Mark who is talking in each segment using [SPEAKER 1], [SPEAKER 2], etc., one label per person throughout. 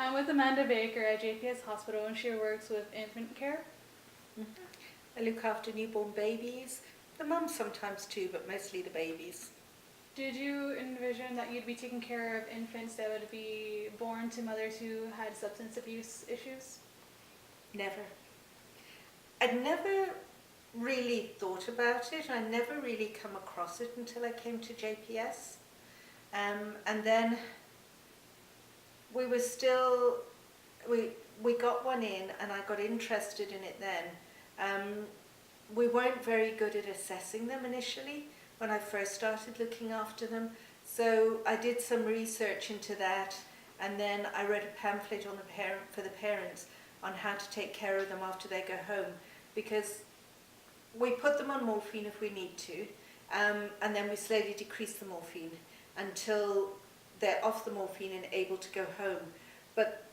[SPEAKER 1] I'm with Amanda Baker at JPS Hospital, and she works with infant care.
[SPEAKER 2] I look after newborn babies, the mums sometimes too, but mostly the babies.
[SPEAKER 1] Did you envision that you'd be taking care of infants that would be born to mothers who had substance abuse issues?
[SPEAKER 2] Never. I'd never really thought about it. I never really come across it until I came to JPS. And then we were still, we got one in and I got interested in it then. We weren't very good at assessing them initially when I first started looking after them. So I did some research into that, and then I read a pamphlet on for the parents on how to take care of them after they go home, because we put them on morphine if we need to, and then we slowly decrease the morphine until they're off the morphine and able to go home. But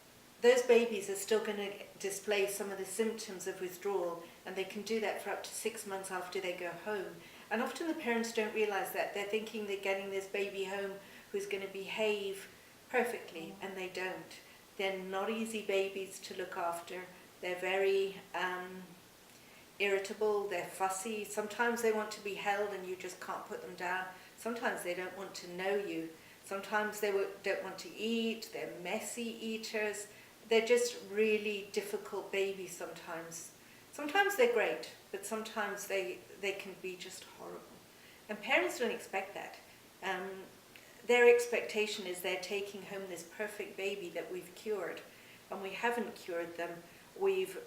[SPEAKER 2] those babies are still going to display some of the symptoms of withdrawal, and they can do that for up to 6 months after they go home. And often the parents don't realise that. They're thinking they're getting this baby home who's going to behave perfectly, and they don't. They're not easy babies to look after. They're very irritable, they're fussy. Sometimes they want to be held and you just can't put them down. Sometimes they don't want to know you. Sometimes they don't want to eat. They're messy eaters. They're just really difficult babies sometimes. Sometimes they're great, but sometimes they can be just horrible. And parents don't expect that. Their expectation is they're taking home this perfect baby that we've cured, and we haven't cured them. We've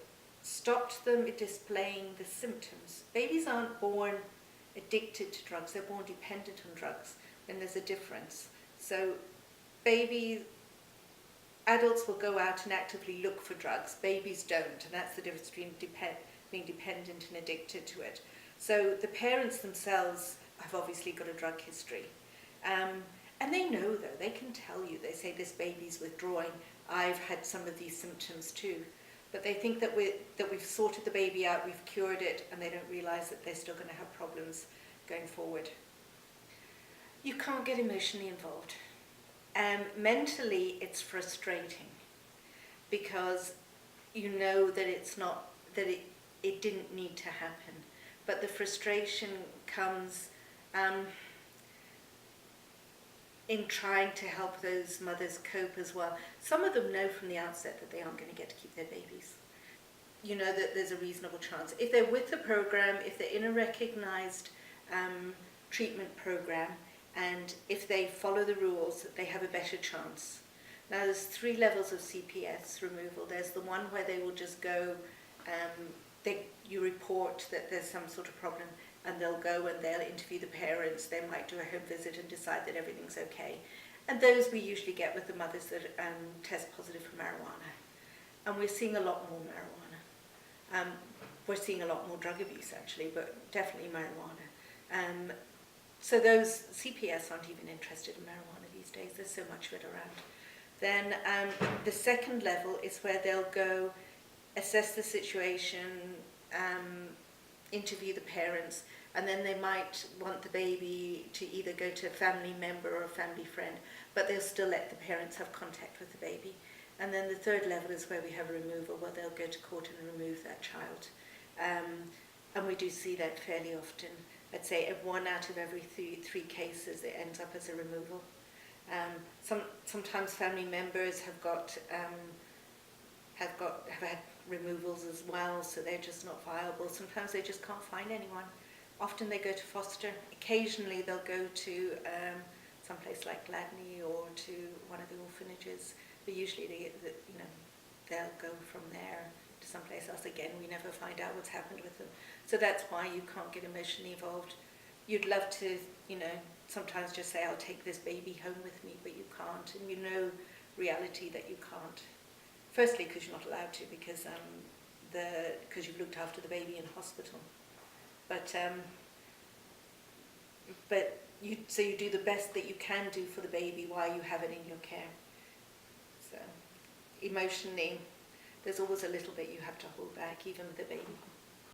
[SPEAKER 2] stopped them displaying the symptoms. Babies aren't born addicted to drugs, they're born dependent on drugs, and there's a difference. So adults will go out and actively look for drugs, babies don't, and that's the difference between being dependent and addicted to it. So the parents themselves have obviously got a drug history. And they know though, they can tell you, they say this baby's withdrawing, I've had some of these symptoms too. But they think that we've sorted the baby out, we've cured it, and they don't realise that they're still going to have problems going forward. You can't get emotionally involved. Mentally, it's frustrating because you know that it didn't need to happen. But the frustration comes in trying to help those mothers cope as well. Some of them know from the outset that they aren't going to get to keep their babies. You know that there's a reasonable chance. If they're with the program, if they're in a recognised treatment program, and if they follow the rules, they have a better chance. Now there's 3 levels of CPS removal. There's the one where they will just go, you report that there's some sort of problem, and they'll go and they'll interview the parents. They might do a home visit and decide that everything's okay. And those we usually get with the mothers that test positive for marijuana. And we're seeing a lot more marijuana. We're seeing a lot more drug abuse actually, but definitely marijuana. So those CPS aren't even interested in marijuana these days. There's so much of it around. Then the second level is where they'll go assess the situation, interview the parents, and then they might want the baby to either go to a family member or a family friend, but they'll still let the parents have contact with the baby. And then the third level is where we have removal, where they'll go to court and remove that child. And we do see that fairly often. I'd say 1 out of every 3 cases it ends up as a removal. Sometimes family members have had removals as well, so they're just not viable. Sometimes they just can't find anyone. Often they go to foster. Occasionally they'll go to someplace like Gladney or to one of the orphanages, but usually they'll go from there to someplace else. Again, we never find out what's happened with them. So that's why you can't get emotionally involved. You'd love to, sometimes just say, I'll take this baby home with me, but you can't, and you know reality that you can't. Firstly, because you're not allowed to, because you've looked after the baby in hospital. So you do the best that you can do for the baby while you have it in your care. So emotionally, there's always a little bit you have to hold back, even with the baby.